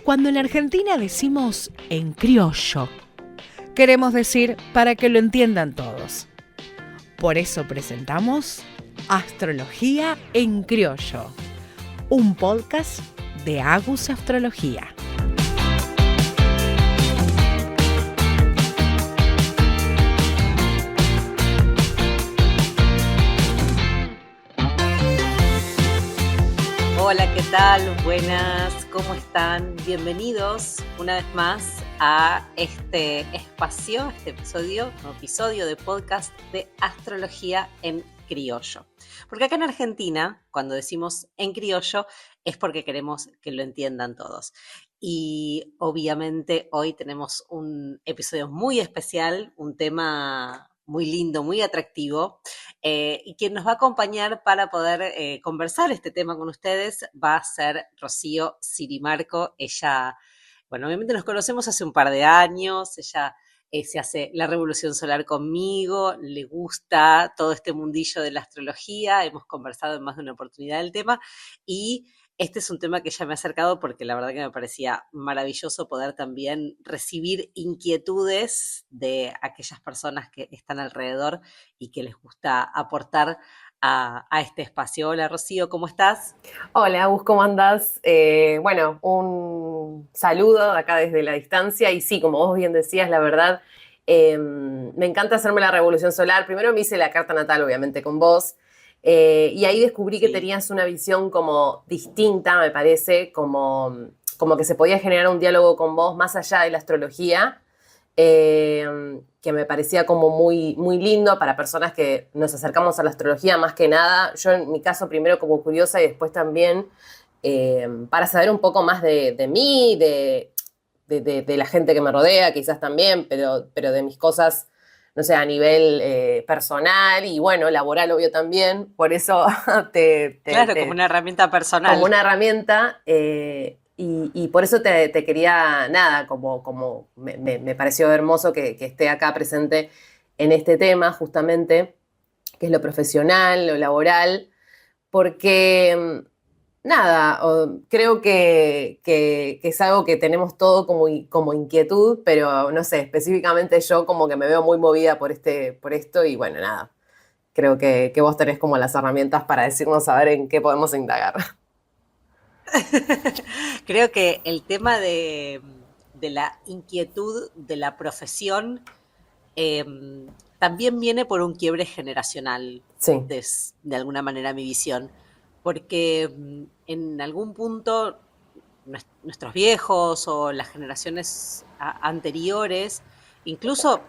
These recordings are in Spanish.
Cuando en Argentina decimos en criollo, queremos decir para que lo entiendan todos. Por eso presentamos Astrología en Criollo, un podcast de Agus Astrología. Hola, ¿qué tal? Buenas, ¿cómo están? Bienvenidos una vez más a este espacio, este episodio de podcast de Astrología en Criollo. Porque acá en Argentina, cuando decimos en criollo, es porque queremos que lo entiendan todos. Y obviamente hoy tenemos un episodio muy especial, un tema muy lindo, muy atractivo, y quien nos va a acompañar para poder conversar este tema con ustedes va a ser Rocío Sirimarco. Ella, bueno, obviamente nos conocemos hace un par de años, ella se hace la revolución solar conmigo, le gusta todo este mundillo de la astrología, hemos conversado en más de una oportunidad del tema y este es un tema que ella me ha acercado porque la verdad que me parecía maravilloso poder también recibir inquietudes de aquellas personas que están alrededor y que les gusta aportar a este espacio. Hola Rocío, ¿cómo estás? Hola Agus, ¿cómo andás? Bueno, un saludo acá desde la distancia y sí, como vos bien decías, la verdad, me encanta hacerme la revolución solar. Primero me hice la carta natal, obviamente, con vos. Y ahí descubrí que tenías una visión como distinta, me parece, como que se podía generar un diálogo con vos más allá de la astrología, que me parecía como muy, muy lindo para personas que nos acercamos a la astrología más que nada. Yo en mi caso primero como curiosa y después también para saber un poco más de mí, de la gente que me rodea, quizás también, pero de mis cosas, no sé, a nivel personal y bueno, laboral obvio también. Por eso Claro, como una herramienta personal. Como una herramienta y por eso te quería, nada, como me pareció hermoso que esté acá presente en este tema justamente, que es lo profesional, lo laboral, porque nada, creo que es algo que tenemos todo como inquietud, pero no sé, específicamente yo como que me veo muy movida por esto y bueno, nada, creo que vos tenés como las herramientas para decirnos a ver en qué podemos indagar. Creo que el tema de la inquietud de la profesión eh, también viene por un quiebre generacional, Sí. de alguna manera mi visión, porque en algún punto nuestros viejos o las generaciones anteriores, incluso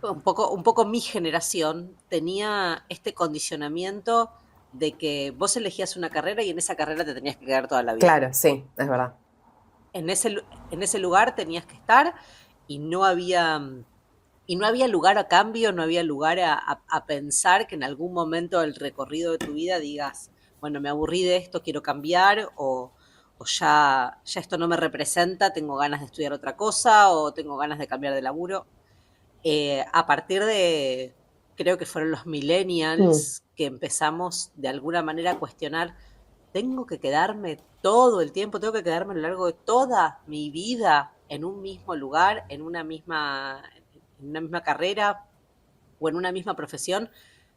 un poco mi generación, tenía este condicionamiento de que vos elegías una carrera y en esa carrera te tenías que quedar toda la vida. Claro, sí, es verdad. En ese lugar tenías que estar y no había lugar a cambio, no había lugar a pensar que en algún momento del recorrido de tu vida digas, bueno, me aburrí de esto, quiero cambiar, o ya esto no me representa, tengo ganas de estudiar otra cosa, o tengo ganas de cambiar de laburo. A partir de, creo que fueron los millennials, que empezamos de alguna manera a cuestionar, tengo que quedarme todo el tiempo, tengo que quedarme a lo largo de toda mi vida en un mismo lugar, en una misma carrera o en una misma profesión,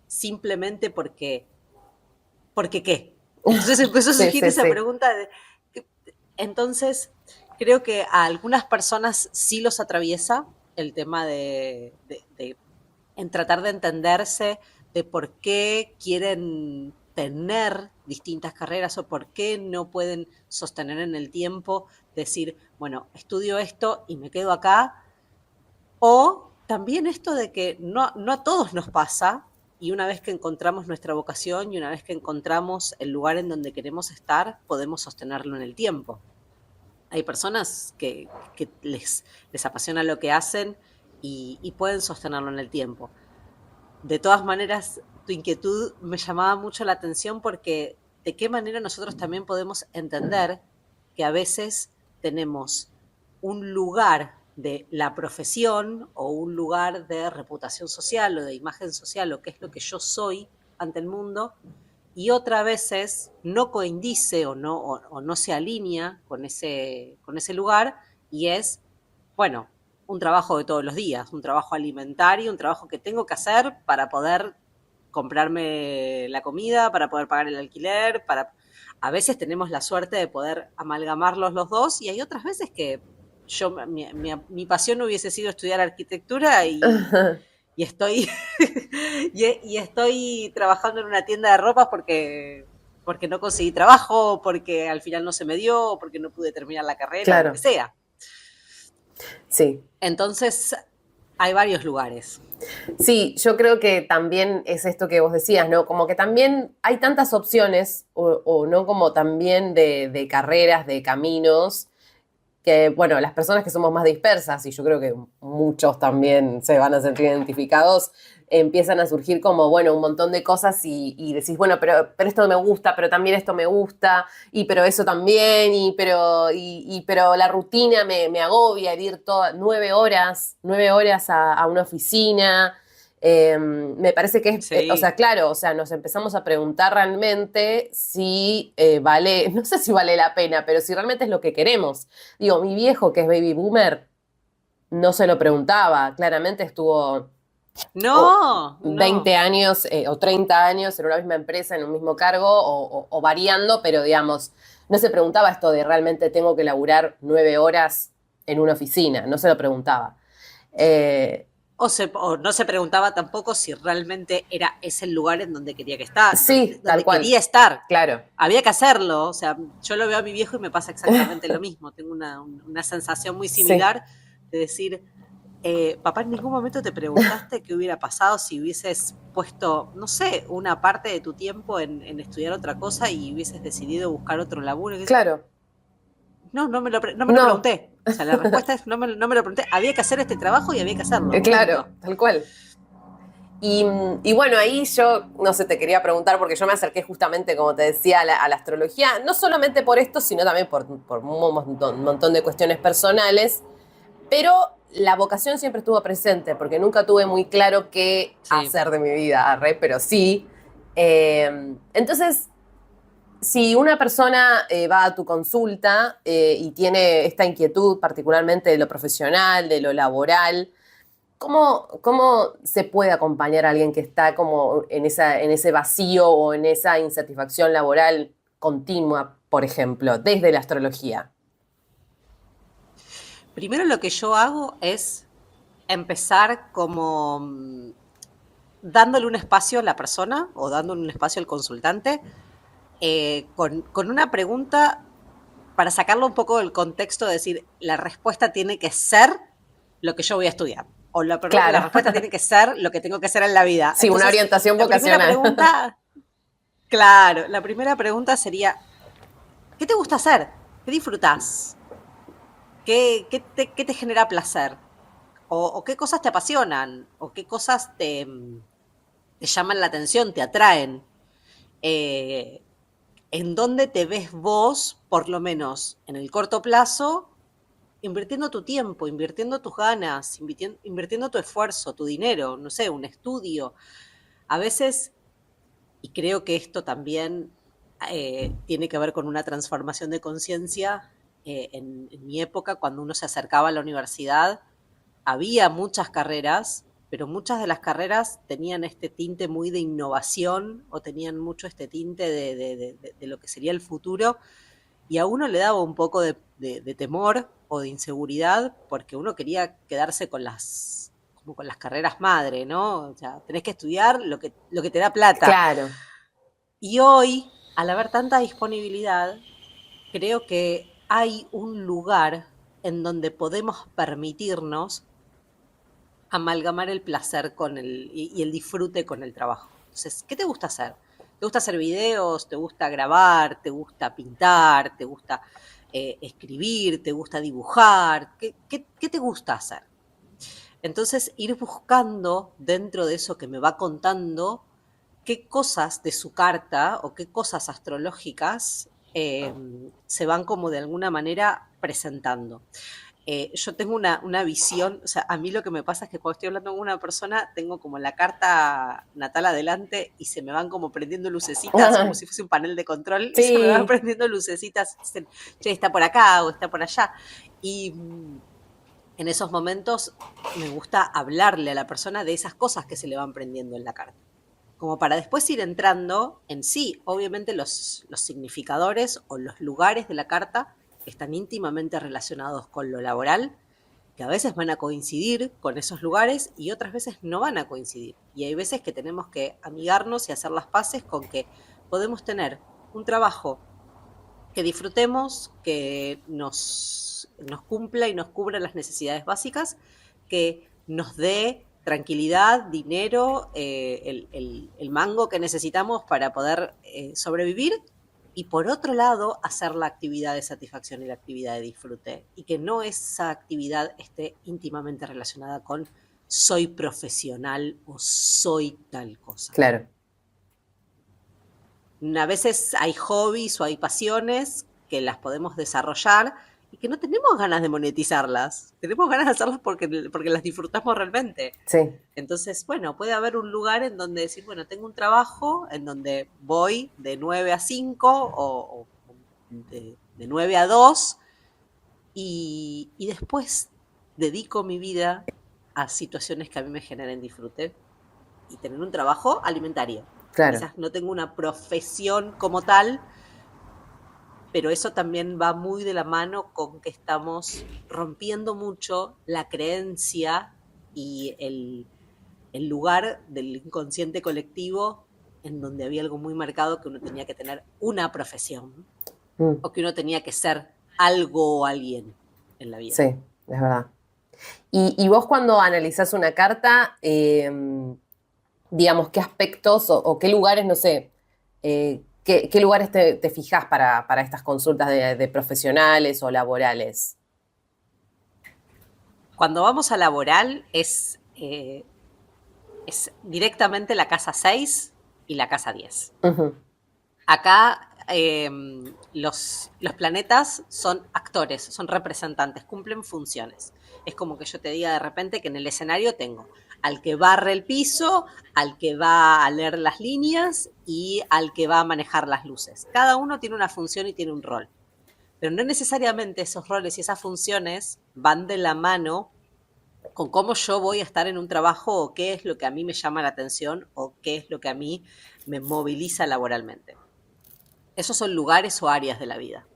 simplemente porque ¿qué? Entonces empezó a surgir esa pregunta. Entonces, creo que a algunas personas sí los atraviesa el tema en tratar de entenderse de por qué quieren tener distintas carreras o por qué no pueden sostener en el tiempo, decir, bueno, estudio esto y me quedo acá. O también esto de que no a todos nos pasa y una vez que encontramos nuestra vocación y una vez que encontramos el lugar en donde queremos estar, podemos sostenerlo en el tiempo. Hay personas que les apasiona lo que hacen y pueden sostenerlo en el tiempo. De todas maneras, tu inquietud me llamaba mucho la atención porque de qué manera nosotros también podemos entender que a veces tenemos un lugar de la profesión o un lugar de reputación social o de imagen social o qué es lo que yo soy ante el mundo y otras veces no coincide o no se alinea con ese lugar y es, bueno, un trabajo de todos los días, un trabajo alimentario, un trabajo que tengo que hacer para poder comprarme la comida, para poder pagar el alquiler, a veces tenemos la suerte de poder amalgamarlos los dos y hay otras veces que mi pasión hubiese sido estudiar arquitectura y estoy y estoy trabajando en una tienda de ropas porque no conseguí trabajo, porque al final no se me dio, porque no pude terminar la carrera, Claro. o lo que sea. Sí. Entonces, hay varios lugares. Sí, yo creo que también es esto que vos decías, ¿no? Como que también hay tantas opciones, o no como también de carreras, de caminos, que, bueno, las personas que somos más dispersas, y yo creo que muchos también se van a sentir identificados, empiezan a surgir como, bueno, un montón de cosas y decís, bueno, pero esto me gusta, pero también esto me gusta, y pero eso también, pero la rutina me agobia, el ir 9 horas a una oficina. Me parece que es, Sí. o sea, claro, o sea, nos empezamos a preguntar realmente si vale, no sé si vale la pena, pero si realmente es lo que queremos. Digo, mi viejo, que es baby boomer, no se lo preguntaba, claramente estuvo No, 20 años o 30 años en una misma empresa, en un mismo cargo o variando, pero digamos, no se preguntaba esto de realmente tengo que laburar 9 horas en una oficina, no se lo preguntaba. O no se preguntaba tampoco si realmente era ese el lugar en donde quería que estar, Sí, tal donde cual. quería estar. Claro. Había que hacerlo, o sea, yo lo veo a mi viejo y me pasa exactamente lo mismo. Tengo una sensación muy similar de decir, papá, en ningún momento te preguntaste qué hubiera pasado si hubieses puesto, no sé, una parte de tu tiempo en estudiar otra cosa y hubieses decidido buscar otro laburo. Claro. No me lo pregunté. O sea, la respuesta es no me lo pregunté. Había que hacer este trabajo y había que hacerlo. Claro, Punto. tal cual. Y bueno, ahí yo, no sé, te quería preguntar, porque yo me acerqué justamente, como te decía, a la astrología, no solamente por esto, sino también por un montón de cuestiones personales, pero la vocación siempre estuvo presente, porque nunca tuve muy claro qué hacer de mi vida, pero sí. Entonces, si una persona va a tu consulta y tiene esta inquietud, particularmente de lo profesional, de lo laboral, ¿cómo se puede acompañar a alguien que está como en ese vacío o en esa insatisfacción laboral continua, por ejemplo, desde la astrología? Primero lo que yo hago es empezar como dándole un espacio a la persona o dándole un espacio al consultante con una pregunta para sacarlo un poco del contexto de decir, la respuesta tiene que ser lo que yo voy a estudiar. O la respuesta tiene que ser lo que tengo que hacer en la vida. Sí, entonces, una orientación vocacional. La primera pregunta sería, ¿qué te gusta hacer? ¿Qué disfrutás? ¿Qué te genera placer? ¿O qué cosas te apasionan? ¿O qué cosas te llaman la atención, te atraen? ¿En dónde te ves vos, por lo menos en el corto plazo, invirtiendo tu tiempo, invirtiendo tus ganas, invirtiendo tu esfuerzo, tu dinero, no sé, un estudio? A veces, y creo que esto también tiene que ver con una transformación de conciencia, en mi época, cuando uno se acercaba a la universidad, había muchas carreras, pero muchas de las carreras tenían este tinte muy de innovación o tenían mucho este tinte de lo que sería el futuro, y a uno le daba un poco de temor o de inseguridad porque uno quería quedarse como con las carreras madre, ¿no? O sea, tenés que estudiar lo que te da plata. Claro. Y hoy, al haber tanta disponibilidad, creo que hay un lugar en donde podemos permitirnos amalgamar el placer y el disfrute con el trabajo. Entonces, ¿qué te gusta hacer? ¿Te gusta hacer videos? ¿Te gusta grabar? ¿Te gusta pintar? ¿Te gusta escribir? ¿Te gusta dibujar? ¿Qué te gusta hacer? Entonces, ir buscando dentro de eso que me va contando qué cosas de su carta o qué cosas astrológicas se van como de alguna manera presentando. yo tengo una visión, o sea, a mí lo que me pasa es que cuando estoy hablando con una persona, tengo como la carta natal adelante y se me van como prendiendo lucecitas, como si fuese un panel de control, y se me van Sí, prendiendo lucecitas, dicen, che, está por acá o está por allá. Y en esos momentos me gusta hablarle a la persona de esas cosas que se le van prendiendo en la carta, como para después ir entrando en sí. Obviamente los significadores o los lugares de la carta están íntimamente relacionados con lo laboral, que a veces van a coincidir con esos lugares y otras veces no van a coincidir. Y hay veces que tenemos que amigarnos y hacer las paces con que podemos tener un trabajo que disfrutemos, que nos cumpla y nos cubra las necesidades básicas, que nos dé tranquilidad, dinero, el mango que necesitamos para poder sobrevivir, y por otro lado hacer la actividad de satisfacción y la actividad de disfrute, y que no esa actividad esté íntimamente relacionada con soy profesional o soy tal cosa. claro. A veces hay hobbies o hay pasiones que las podemos desarrollar y que no tenemos ganas de monetizarlas. Tenemos ganas de hacerlas porque las disfrutamos realmente. Sí, Entonces, bueno, puede haber un lugar en donde decir, bueno, tengo un trabajo en donde voy de 9 a 5 o de 9 a 2 y después dedico mi vida a situaciones que a mí me generen disfrute y tener un trabajo alimentario. claro. Quizás no tengo una profesión como tal, pero eso también va muy de la mano con que estamos rompiendo mucho la creencia y el lugar del inconsciente colectivo en donde había algo muy marcado, que uno tenía que tener una profesión o que uno tenía que ser algo o alguien en la vida. Sí, es verdad. Y vos cuando analizás una carta, digamos, ¿qué aspectos o qué lugares, no sé, qué lugares te fijás para estas consultas de profesionales o laborales? Cuando vamos a laboral es directamente la casa 6 y la casa 10. Uh-huh. Acá los planetas son actores, son representantes, cumplen funciones. Es como que yo te diga de repente que en el escenario tengo al que barre el piso, al que va a leer las líneas y al que va a manejar las luces. Cada uno tiene una función y tiene un rol. Pero no necesariamente esos roles y esas funciones van de la mano con cómo yo voy a estar en un trabajo o qué es lo que a mí me llama la atención o qué es lo que a mí me moviliza laboralmente. Esos son lugares o áreas de la vida.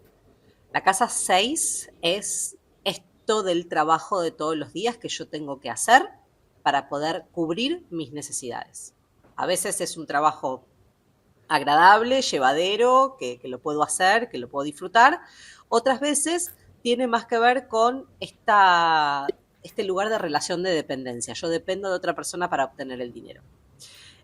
La casa 6 es esto del trabajo de todos los días que yo tengo que hacer para poder cubrir mis necesidades. A veces es un trabajo agradable, llevadero, que lo puedo hacer, que lo puedo disfrutar. Otras veces tiene más que ver con este lugar de relación de dependencia. Yo dependo de otra persona para obtener el dinero.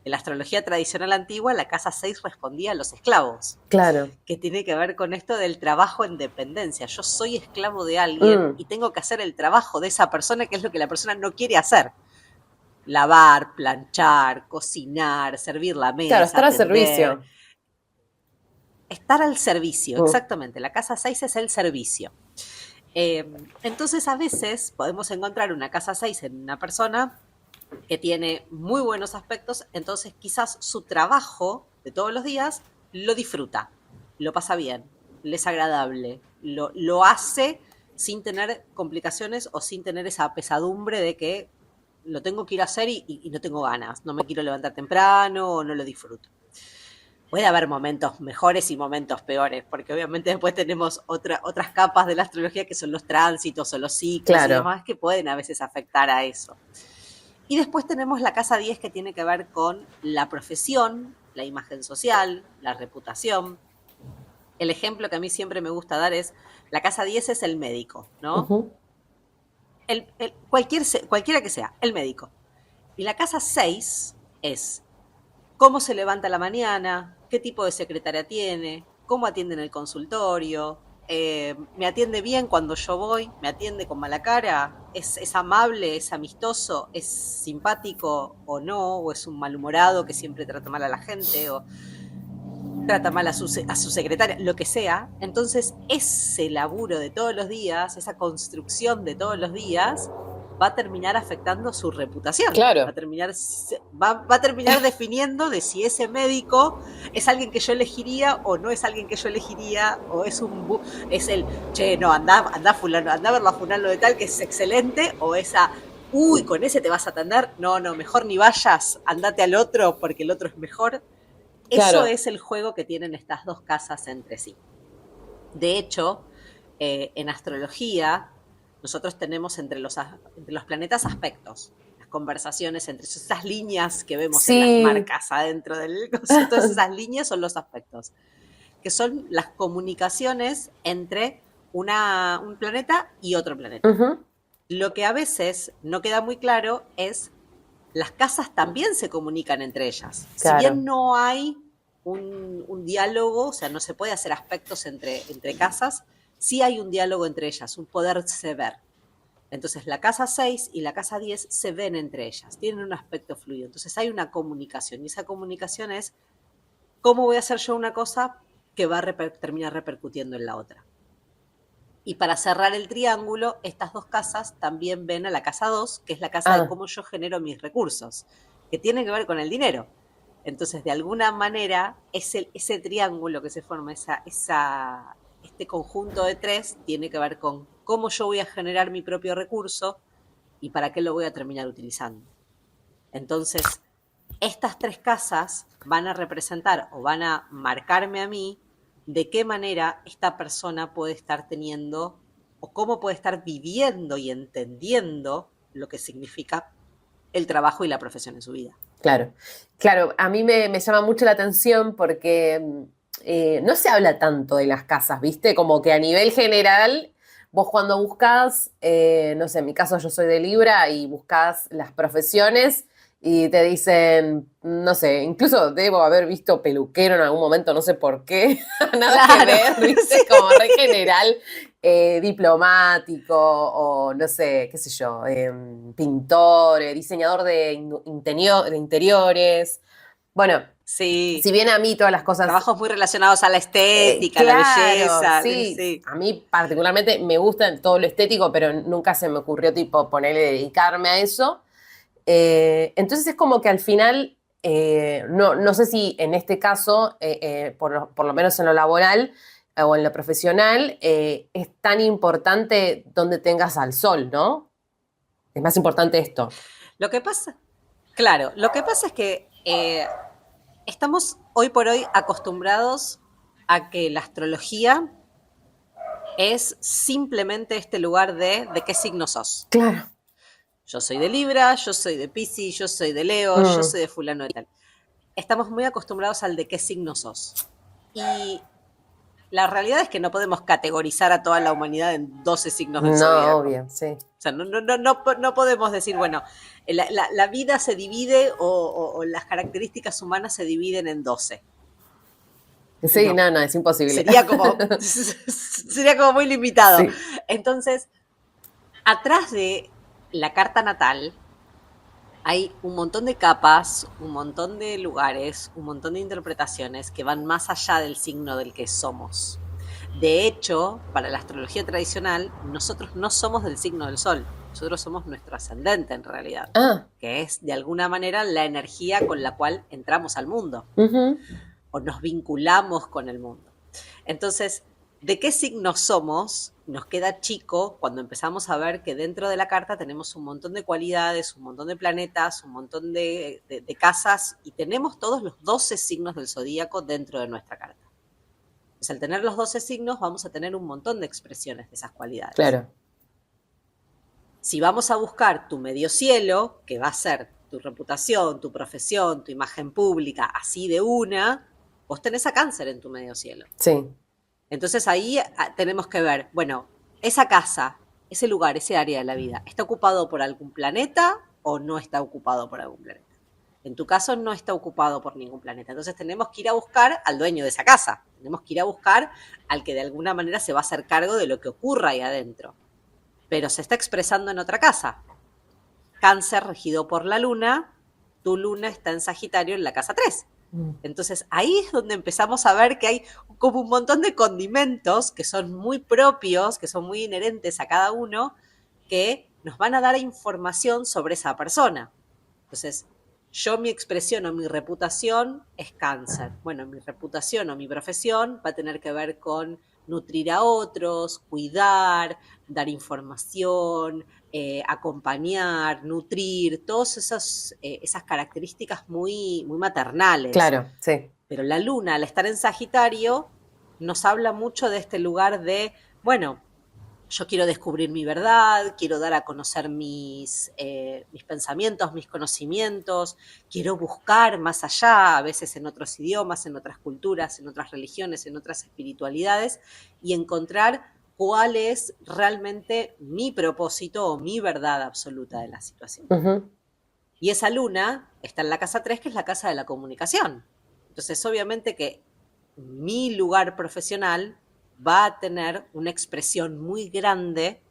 En la astrología tradicional antigua, la casa 6 respondía a los esclavos. Claro. Que tiene que ver con esto del trabajo en dependencia. Yo soy esclavo de alguien y tengo que hacer el trabajo de esa persona, que es lo que la persona no quiere hacer. Lavar, planchar, cocinar, servir la mesa. Claro, estar al atender. servicio. Estar al servicio, exactamente. La casa 6 es el servicio. Entonces, a veces podemos encontrar una casa 6 en una persona que tiene muy buenos aspectos, entonces quizás su trabajo de todos los días lo disfruta, lo pasa bien, le es agradable, lo hace sin tener complicaciones o sin tener esa pesadumbre de que lo tengo que ir a hacer y no tengo ganas, no me quiero levantar temprano o no lo disfruto. Puede haber momentos mejores y momentos peores, porque obviamente después tenemos otras capas de la astrología que son los tránsitos o los ciclos y demás que pueden a veces afectar a eso. Y después tenemos la casa 10 que tiene que ver con la profesión, la imagen social, la reputación. El ejemplo que a mí siempre me gusta dar es, la casa 10 es el médico, ¿no? Uh-huh. Cualquiera que sea, el médico. Y la casa 6 es cómo se levanta a la mañana, qué tipo de secretaria tiene, cómo atiende en el consultorio, me atiende bien cuando yo voy, me atiende con mala cara, es amable, es amistoso, es simpático o no, o es un malhumorado que siempre trata mal a la gente. trata mal a su secretaria, lo que sea. Entonces ese laburo de todos los días, esa construcción de todos los días, va a terminar afectando su reputación. Claro. Va a terminar definiendo de si ese médico es alguien que yo elegiría o no es alguien que yo elegiría, o es el, che, no, anda fulano, anda a verlo a fulano de tal, que es excelente, o esa, uy, con ese te vas a atender, no, mejor ni vayas, andate al otro porque el otro es mejor. Claro. Eso es el juego que tienen estas dos casas entre sí. De hecho, en astrología, nosotros tenemos entre los planetas aspectos, las conversaciones entre esas líneas que vemos en las marcas adentro del concepto. Todas esas líneas son los aspectos, que son las comunicaciones entre un planeta y otro planeta. Uh-huh. Lo que a veces no queda muy claro es, las casas también se comunican entre ellas. Claro. Si bien no hay un diálogo, o sea, no se puede hacer aspectos entre casas, sí hay un diálogo entre ellas, un poderse ver. Entonces la casa 6 y la casa 10 se ven entre ellas, tienen un aspecto fluido. Entonces hay una comunicación, y esa comunicación es cómo voy a hacer yo una cosa que va a terminar repercutiendo en la otra. Y para cerrar el triángulo, estas dos casas también ven a la casa 2, que es la casa de cómo yo genero mis recursos, que tiene que ver con el dinero. Entonces, de alguna manera, ese triángulo que se forma, este conjunto de 3, tiene que ver con cómo yo voy a generar mi propio recurso y para qué lo voy a terminar utilizando. Entonces, estas 3 casas van a representar o van a marcarme a mí de qué manera esta persona puede estar teniendo o cómo puede estar viviendo y entendiendo lo que significa el trabajo y la profesión en su vida. Claro, a mí me llama mucho la atención porque no se habla tanto de las casas, ¿viste? Como que a nivel general, vos cuando buscas, no sé, en mi caso yo soy de Libra y buscas las profesiones y te dicen, no sé, incluso debo haber visto peluquero en algún momento, no sé por qué, nada que ver, ¿viste? Sí. Como re general, diplomático o no sé, qué sé yo, pintor, diseñador de interiores. Bueno, sí. Si bien a mí todas las cosas... Trabajos muy relacionados a la estética, claro, la belleza. Sí, a mí particularmente me gusta todo lo estético, pero nunca se me ocurrió tipo ponerle, dedicarme a eso. Entonces es como que al final, no sé si en este caso, por lo menos en lo laboral o en lo profesional, es tan importante donde tengas al sol, ¿no? Es más importante esto. Lo que pasa es que estamos hoy por hoy acostumbrados a que la astrología es simplemente este lugar de qué signo sos. Claro. Yo soy de Libra, yo soy de Piscis, yo soy de Leo, yo soy de fulano de tal. Estamos muy acostumbrados al de qué signo sos. Y la realidad es que no podemos categorizar a toda la humanidad en 12 signos del zodiaco. No, obvio, sí. O sea, no podemos decir, bueno, la vida se divide o las características humanas se dividen en 12. Sí, no, es imposible. Sería como muy limitado. Sí. Entonces, atrás de la carta natal hay un montón de capas, un montón de lugares, un montón de interpretaciones que van más allá del signo del que somos. De hecho, para la astrología tradicional, nosotros no somos del signo del sol, nosotros somos nuestro ascendente en realidad, que es de alguna manera la energía con la cual entramos al mundo o nos vinculamos con el mundo. Entonces, ¿de qué signo somos? Nos queda chico cuando empezamos a ver que dentro de la carta tenemos un montón de cualidades, un montón de planetas, un montón de casas, y tenemos todos los 12 signos del zodíaco dentro de nuestra carta. Pues al tener los 12 signos vamos a tener un montón de expresiones de esas cualidades. Claro. Si vamos a buscar tu medio cielo, que va a ser tu reputación, tu profesión, tu imagen pública, así de una, vos tenés a Cáncer en tu medio cielo. Sí. Entonces ahí tenemos que ver, bueno, esa casa, ese lugar, ese área de la vida, ¿está ocupado por algún planeta o no está ocupado por algún planeta? En tu caso no está ocupado por ningún planeta. Entonces tenemos que ir a buscar al dueño de esa casa. Tenemos que ir a buscar al que de alguna manera se va a hacer cargo de lo que ocurra ahí adentro. Pero se está expresando en otra casa. Cáncer regido por la luna, tu luna está en Sagitario en la casa 3. Entonces ahí es donde empezamos a ver que hay como un montón de condimentos que son muy propios, que son muy inherentes a cada uno, que nos van a dar información sobre esa persona. Entonces, mi expresión o mi reputación es Cáncer. Bueno, mi reputación o mi profesión va a tener que ver con nutrir a otros, cuidar, dar información, acompañar, nutrir, todas esas características muy, muy maternales. Claro, sí. Pero la luna, al estar en Sagitario, nos habla mucho de este lugar de, bueno, yo quiero descubrir mi verdad, quiero dar a conocer mis pensamientos, mis conocimientos, quiero buscar más allá, a veces en otros idiomas, en otras culturas, en otras religiones, en otras espiritualidades, y encontrar cuál es realmente mi propósito o mi verdad absoluta de la situación. Uh-huh. Y esa luna está en la casa 3, que es la casa de la comunicación. Entonces, obviamente que mi lugar profesional va a tener una expresión muy grande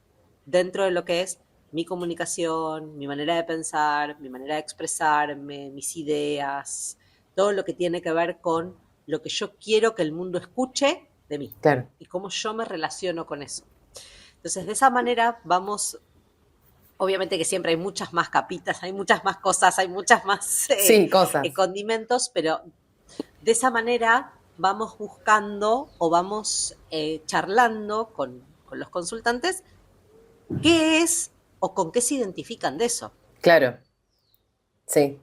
dentro de lo que es mi comunicación, mi manera de pensar, mi manera de expresarme, mis ideas, todo lo que tiene que ver con lo que yo quiero que el mundo escuche de mí. Claro. Y cómo yo me relaciono con eso. Entonces, de esa manera vamos... Obviamente que siempre hay muchas más capitas, hay muchas más cosas, hay muchas más cosas. Condimentos, pero de esa manera vamos buscando o vamos charlando con los consultantes qué es o con qué se identifican de eso. Claro, sí.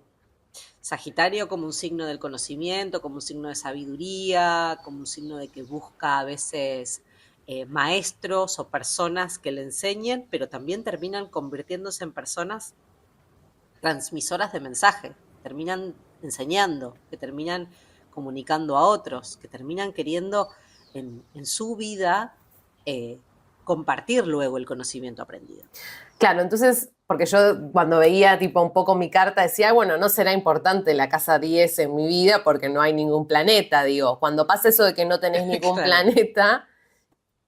Sagitario como un signo del conocimiento, como un signo de sabiduría, como un signo de que busca a veces maestros o personas que le enseñen, pero también terminan convirtiéndose en personas transmisoras de mensaje, terminan enseñando, que terminan comunicando a otros, que terminan queriendo en su vida compartir luego el conocimiento aprendido. Claro, entonces, porque yo cuando veía tipo un poco mi carta decía, bueno, no será importante la casa 10 en mi vida porque no hay ningún planeta, digo, cuando pasa eso de que no tenés ningún Claro. planeta,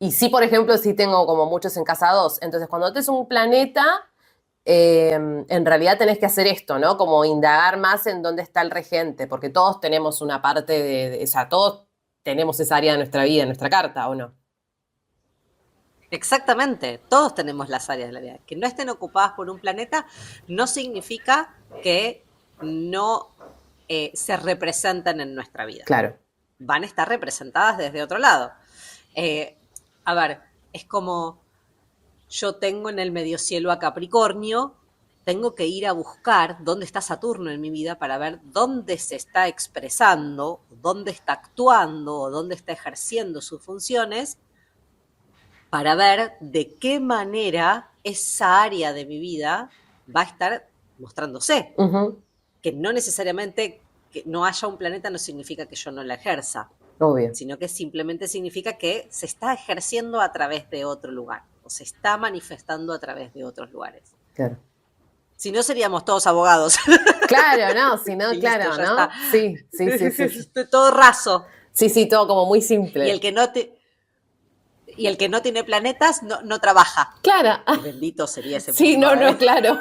y sí, por ejemplo, sí tengo como muchos en casa 2, entonces cuando tenés un planeta, en realidad tenés que hacer esto, ¿no? Como indagar más en dónde está el regente, porque todos tenemos una parte o sea, todos tenemos esa área de nuestra vida, en nuestra carta, ¿o no? Exactamente, todos tenemos las áreas de la vida. Que no estén ocupadas por un planeta no significa que no se representen en nuestra vida. Claro. Van a estar representadas desde otro lado. A ver, es como yo tengo en el mediocielo a Capricornio, tengo que ir a buscar dónde está Saturno en mi vida para ver dónde se está expresando, dónde está actuando o dónde está ejerciendo sus funciones, para ver de qué manera esa área de mi vida va a estar mostrándose. Uh-huh. Que no necesariamente que no haya un planeta no significa que yo no la ejerza. Obvio. Sino que simplemente significa que se está ejerciendo a través de otro lugar, o se está manifestando a través de otros lugares. Claro. Si no, seríamos todos abogados. Claro, no, si no, Listo, claro, ya ¿no? está. Sí. Todo raso. Sí, todo como muy simple. Y el que no tiene planetas no trabaja. Claro. Qué bendito sería ese Sí, mundo, no, claro.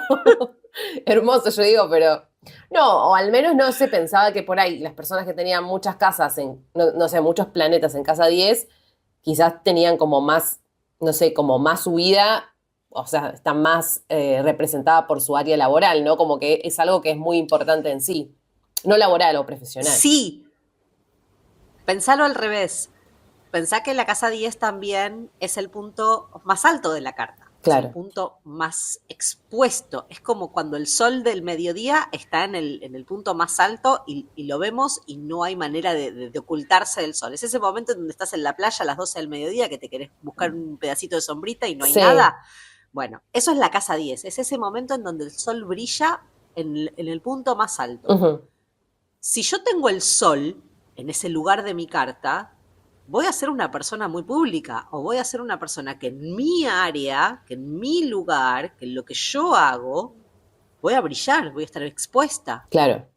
Hermoso, yo digo, pero... No, o al menos no se pensaba que por ahí las personas que tenían muchas casas, no sé, muchos planetas en casa 10, quizás tenían como más, no sé, como más su vida, o sea, están más representada por su área laboral, ¿no? Como que es algo que es muy importante en sí. No laboral o profesional. Sí. Pensalo al revés. Pensá que la casa 10 también es el punto más alto de la carta. Claro. Es el punto más expuesto. Es como cuando el sol del mediodía está en el punto más alto y lo vemos y no hay manera de ocultarse del sol. Es ese momento en donde estás en la playa a las 12 del mediodía que te querés buscar un pedacito de sombrita y no hay nada. Bueno, eso es la casa 10. Es ese momento en donde el sol brilla en el punto más alto. Uh-huh. Si yo tengo el sol en ese lugar de mi carta, voy a ser una persona muy pública o voy a ser una persona que en mi área, que en mi lugar, que en lo que yo hago, voy a brillar, voy a estar expuesta. Claro.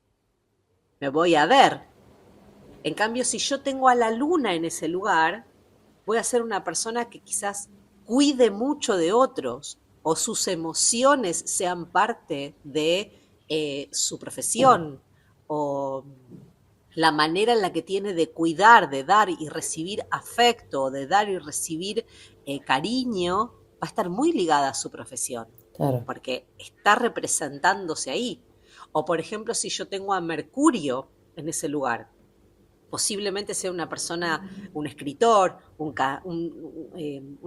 Me voy a ver. En cambio, si yo tengo a la luna en ese lugar, voy a ser una persona que quizás cuide mucho de otros o sus emociones sean parte de su profesión o la manera en la que tiene de cuidar, de dar y recibir afecto, de dar y recibir cariño, va a estar muy ligada a su profesión, Claro. porque está representándose ahí. O por ejemplo, si yo tengo a Mercurio en ese lugar, posiblemente sea una persona, un escritor, un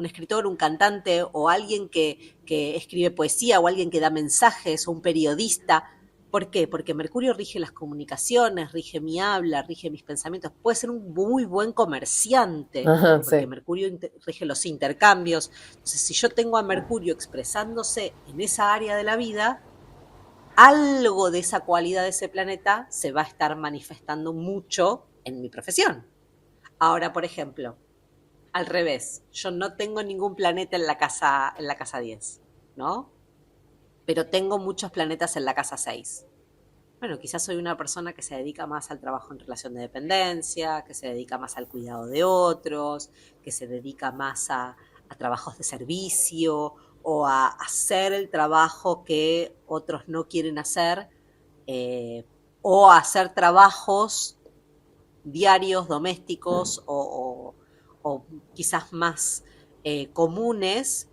escritor, un cantante o alguien que escribe poesía o alguien que da mensajes o un periodista. ¿Por qué? Porque Mercurio rige las comunicaciones, rige mi habla, rige mis pensamientos. Puede ser un muy buen comerciante, Ajá, porque sí. Mercurio rige los intercambios. Entonces, si yo tengo a Mercurio expresándose en esa área de la vida, algo de esa cualidad de ese planeta se va a estar manifestando mucho en mi profesión. Ahora, por ejemplo, al revés, yo no tengo ningún planeta en la casa 10, ¿no? Pero tengo muchos planetas en la casa 6. Bueno, quizás soy una persona que se dedica más al trabajo en relación de dependencia, que se dedica más al cuidado de otros, que se dedica más a trabajos de servicio o a hacer el trabajo que otros no quieren hacer, o a hacer trabajos diarios, domésticos o quizás más comunes,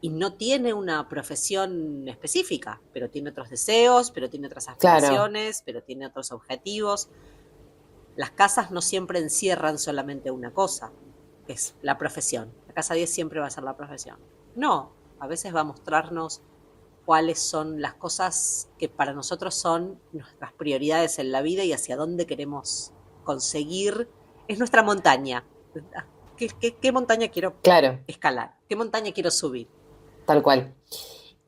y no tiene una profesión específica, pero tiene otros deseos, pero tiene otras Claro. aspiraciones, pero tiene otros objetivos. Las casas no siempre encierran solamente una cosa, que es la profesión. La casa 10 siempre va a ser la profesión. No, a veces va a mostrarnos cuáles son las cosas que para nosotros son nuestras prioridades en la vida y hacia dónde queremos conseguir. Es nuestra montaña. ¿Qué montaña quiero Claro, escalar? ¿Qué montaña quiero subir? tal cual.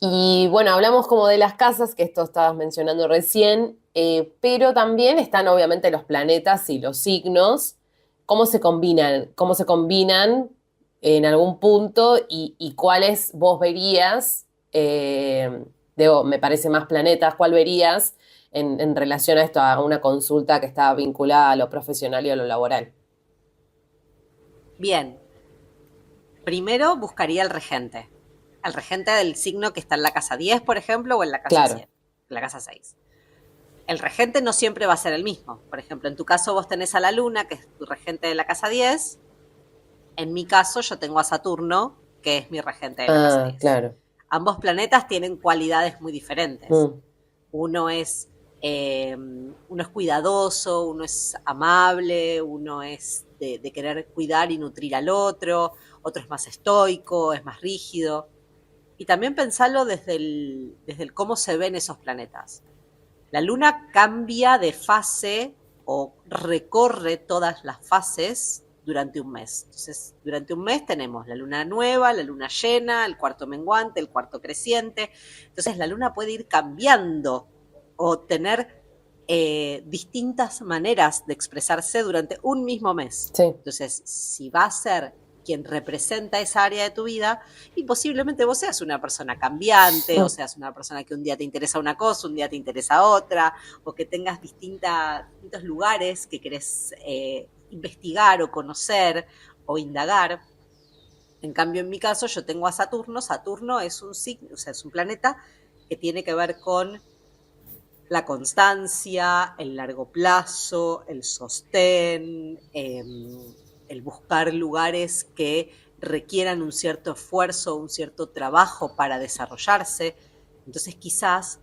Y bueno, hablamos como de las casas, que esto estabas mencionando recién, pero también están obviamente los planetas y los signos. ¿Cómo se combinan? ¿Cómo se combinan en algún punto y cuáles vos verías? Me parece más planetas, ¿cuál verías en relación a esto, a una consulta que está vinculada a lo profesional y a lo laboral? Bien, primero buscaría al regente. Al regente del signo que está en la casa 10, por ejemplo, o en la casa Claro. 7, en la casa 6. El regente no siempre va a ser el mismo. Por ejemplo, en tu caso vos tenés a la luna, que es tu regente de la casa 10. En mi caso yo tengo a Saturno, que es mi regente de la casa 10. Claro. Ambos planetas tienen cualidades muy diferentes. Uno es cuidadoso, uno es amable, uno es de querer cuidar y nutrir al otro es más estoico, es más rígido. Y también pensarlo desde el cómo se ven esos planetas. La luna cambia de fase o recorre todas las fases durante un mes. Entonces, durante un mes tenemos la luna nueva, la luna llena, el cuarto menguante, el cuarto creciente. Entonces, la luna puede ir cambiando o tener distintas maneras de expresarse durante un mismo mes. Sí. Entonces, si va a ser quien representa esa área de tu vida, y posiblemente vos seas una persona cambiante, o seas una persona que un día te interesa una cosa, un día te interesa otra, o que tengas distintos lugares que querés investigar o conocer o indagar. En cambio, en mi caso, yo tengo a Saturno. Saturno es un signo, o sea, es un planeta que tiene que ver con la constancia, el largo plazo, el sostén, el buscar lugares que requieran un cierto esfuerzo, un cierto trabajo para desarrollarse. Entonces quizás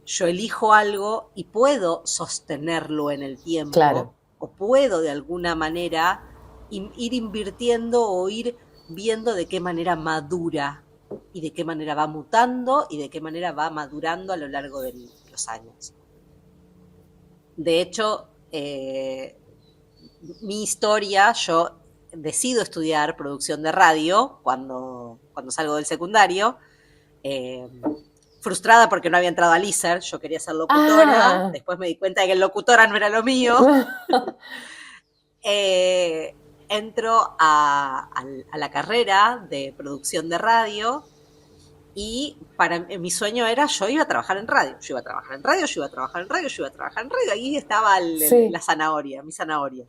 yo elijo algo y puedo sostenerlo en el tiempo, Claro. o puedo de alguna manera ir invirtiendo o ir viendo de qué manera madura y de qué manera va mutando y de qué manera va madurando a lo largo de los años. De hecho, mi historia, yo decido estudiar producción de radio cuando salgo del secundario, frustrada porque no había entrado al ISER. Yo quería ser locutora, después me di cuenta de que el locutora no era lo mío. Entro a la carrera de producción de radio y mi sueño era, yo iba a trabajar en radio, ahí estaba la zanahoria, mi zanahoria.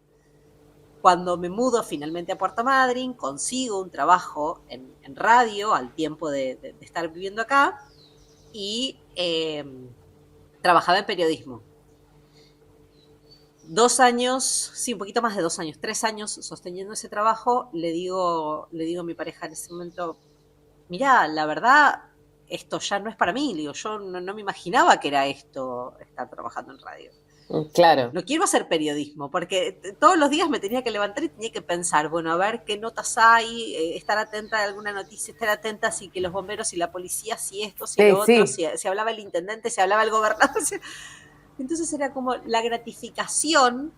Cuando me mudo finalmente a Puerto Madryn, consigo un trabajo en radio al tiempo de estar viviendo acá, y trabajaba en periodismo. 2 años, sí, un poquito más de 2 años, 3 años sosteniendo ese trabajo, le digo a mi pareja en ese momento, mirá, la verdad, esto ya no es para mí. Le digo, yo no me imaginaba que era esto, estar trabajando en radio. Claro. No quiero hacer periodismo, porque todos los días me tenía que levantar y tenía que pensar, bueno, a ver qué notas hay, estar atenta a alguna noticia, estar atenta si que los bomberos y la policía, si esto, si lo otro, si hablaba el intendente, si hablaba el gobernador. Entonces era como la gratificación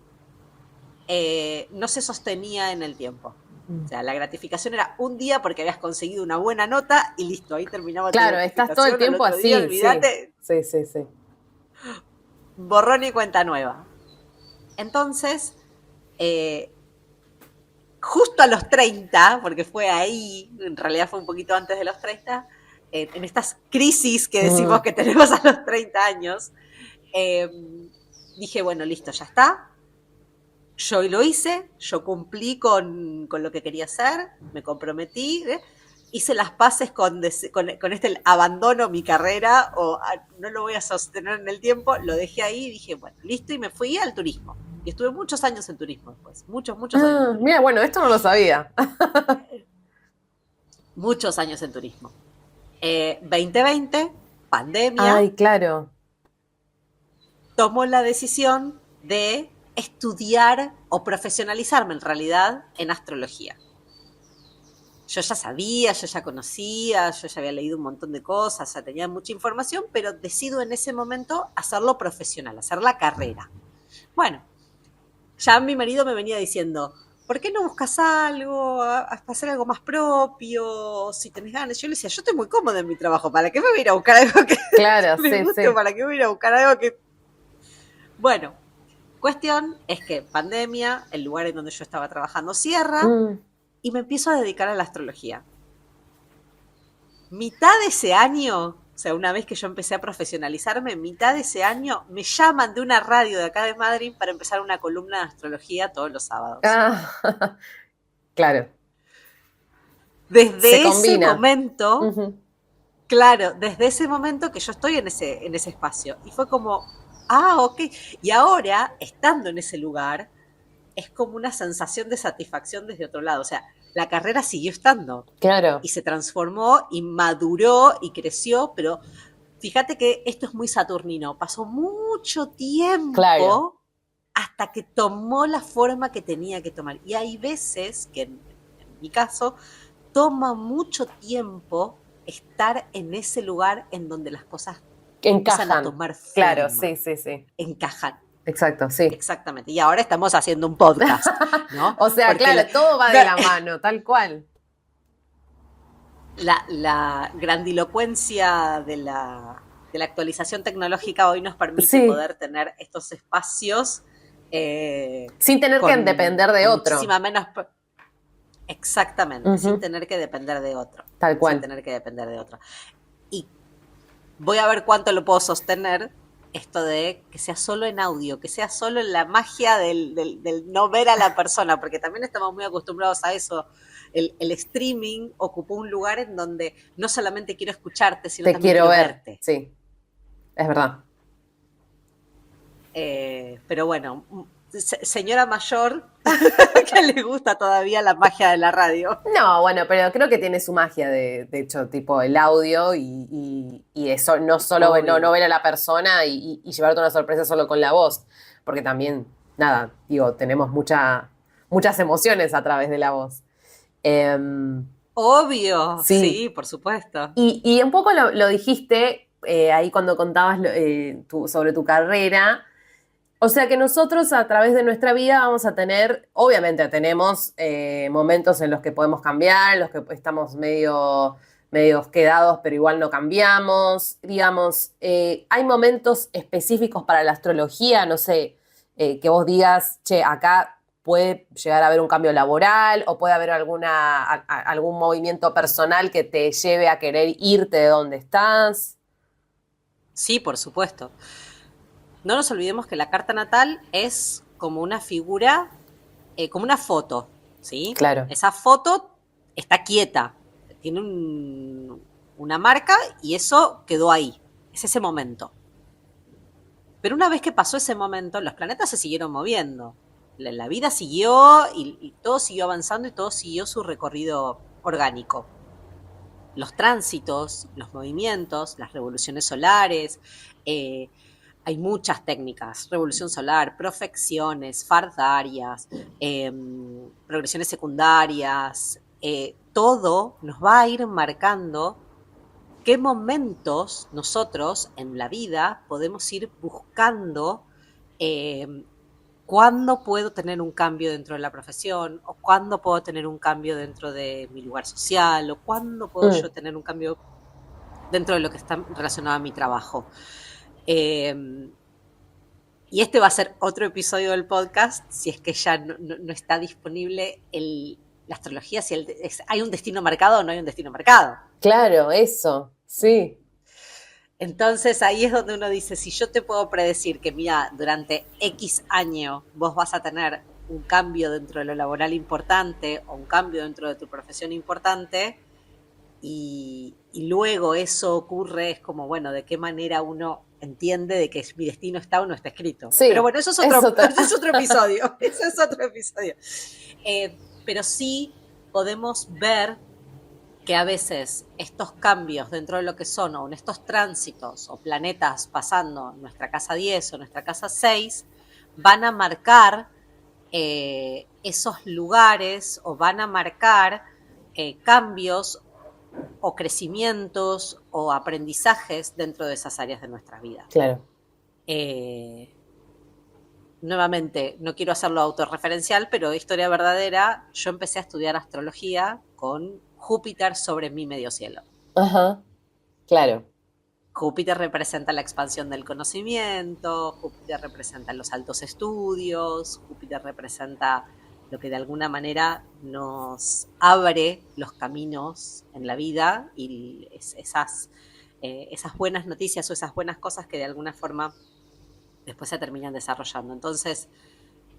no se sostenía en el tiempo. O sea, la gratificación era un día porque habías conseguido una buena nota y listo, ahí terminaba tu Claro, estás todo el tiempo así. Día, olvídate. Sí. Borrón y cuenta nueva. Entonces, justo a los 30, porque fue ahí, en realidad fue un poquito antes de los 30, en estas crisis que decimos que tenemos a los 30 años, dije, bueno, listo, ya está. Yo lo hice, yo cumplí con lo que quería hacer, me comprometí, hice las paces con este abandono mi carrera o no lo voy a sostener en el tiempo, lo dejé ahí y dije, bueno, listo, y me fui al turismo. Y estuve muchos años en turismo después, muchos años. Mira, bueno, esto no lo sabía. Muchos años en turismo. 2020, pandemia. Ay, claro. Tomó la decisión de estudiar o profesionalizarme en realidad en astrología. Yo ya sabía, yo ya conocía, yo ya había leído un montón de cosas, ya tenía mucha información, pero decido en ese momento hacerlo profesional, hacer la carrera. Bueno, ya mi marido me venía diciendo, ¿por qué no buscas algo, hacer algo más propio, si tenés ganas? Yo le decía, yo estoy muy cómoda en mi trabajo, ¿para qué me voy a ir a buscar algo que me guste? ¿Para qué me voy a ir a buscar algo que...? Bueno, cuestión es que pandemia, el lugar en donde yo estaba trabajando cierra y me empiezo a dedicar a la astrología. Mitad de ese año, o sea, una vez que yo empecé a profesionalizarme, mitad de ese año me llaman de una radio de acá de Madrid para empezar una columna de astrología todos los sábados. Claro. Desde ese momento, claro, desde ese momento que yo estoy en ese espacio. Y fue como, ok. Y ahora, estando en ese lugar, es como una sensación de satisfacción desde otro lado. O sea, la carrera siguió estando. Claro. Y se transformó y maduró y creció, pero fíjate que esto es muy saturnino. Pasó mucho tiempo hasta que tomó la forma que tenía que tomar. Y hay veces que, en mi caso, toma mucho tiempo estar en ese lugar en donde las cosas empiezan a tomar forma. Claro, sí. Encajan. Exacto, sí. Exactamente. Y ahora estamos haciendo un podcast, ¿no? O sea, porque todo va de la mano, tal cual. La grandilocuencia de la actualización tecnológica hoy nos permite poder tener estos espacios sin tener que depender de otro. Muchísima menos. Exactamente, sin tener que depender de otro. Tal cual. Sin tener que depender de otro. Y voy a ver cuánto lo puedo sostener, esto de que sea solo en audio, que sea solo en la magia del no ver a la persona, porque también estamos muy acostumbrados a eso. El streaming ocupó un lugar en donde no solamente quiero escucharte, sino también quiero verte. Sí, es verdad. Pero bueno, señora mayor que le gusta todavía la magia de la radio. No, bueno, pero creo que tiene su magia, de hecho, tipo el audio y eso, no solo no ver a la persona y llevarte una sorpresa solo con la voz, porque también, nada, digo, tenemos muchas emociones a través de la voz. Obvio, sí, por supuesto. Y un poco lo dijiste ahí cuando contabas sobre tu carrera. O sea que nosotros a través de nuestra vida vamos a tener, obviamente tenemos momentos en los que podemos cambiar, en los que estamos medio quedados, pero igual no cambiamos. Digamos, hay momentos específicos para la astrología, no sé, que vos digas, che, acá puede llegar a haber un cambio laboral o puede haber algún movimiento personal que te lleve a querer irte de donde estás. Sí, por supuesto. No nos olvidemos que la carta natal es como una figura, como una foto, ¿sí? Claro. Esa foto está quieta, tiene una marca y eso quedó ahí, es ese momento. Pero una vez que pasó ese momento, los planetas se siguieron moviendo. La vida siguió y todo siguió avanzando y todo siguió su recorrido orgánico. Los tránsitos, los movimientos, las revoluciones solares, hay muchas técnicas, revolución solar, profecciones, fardarias, progresiones secundarias, todo nos va a ir marcando qué momentos nosotros en la vida podemos ir buscando cuándo puedo tener un cambio dentro de la profesión, o cuándo puedo tener un cambio dentro de mi lugar social, o cuándo puedo yo tener un cambio dentro de lo que está relacionado a mi trabajo. Y este va a ser otro episodio del podcast, si es que ya no está disponible la astrología, si hay un destino marcado o no hay un destino marcado. Claro, eso, sí. Entonces ahí es donde uno dice, si yo te puedo predecir que mira, durante X año vos vas a tener un cambio dentro de lo laboral importante o un cambio dentro de tu profesión importante y luego eso ocurre, es como, bueno, ¿de qué manera uno entiende de que mi destino está o no está escrito? Sí, pero bueno, eso es otro episodio. Eso es otro episodio. Pero sí podemos ver que a veces estos cambios dentro de lo que son, o en estos tránsitos o planetas pasando nuestra casa 10 o nuestra casa 6, van a marcar esos lugares o van a marcar cambios o crecimientos o aprendizajes dentro de esas áreas de nuestras vidas. Claro. Nuevamente, no quiero hacerlo autorreferencial, pero historia verdadera, yo empecé a estudiar astrología con Júpiter sobre mi medio cielo. Ajá, claro. Júpiter representa la expansión del conocimiento, Júpiter representa los altos estudios, Júpiter representa lo que de alguna manera nos abre los caminos en la vida y esas buenas noticias o esas buenas cosas que de alguna forma después se terminan desarrollando. Entonces,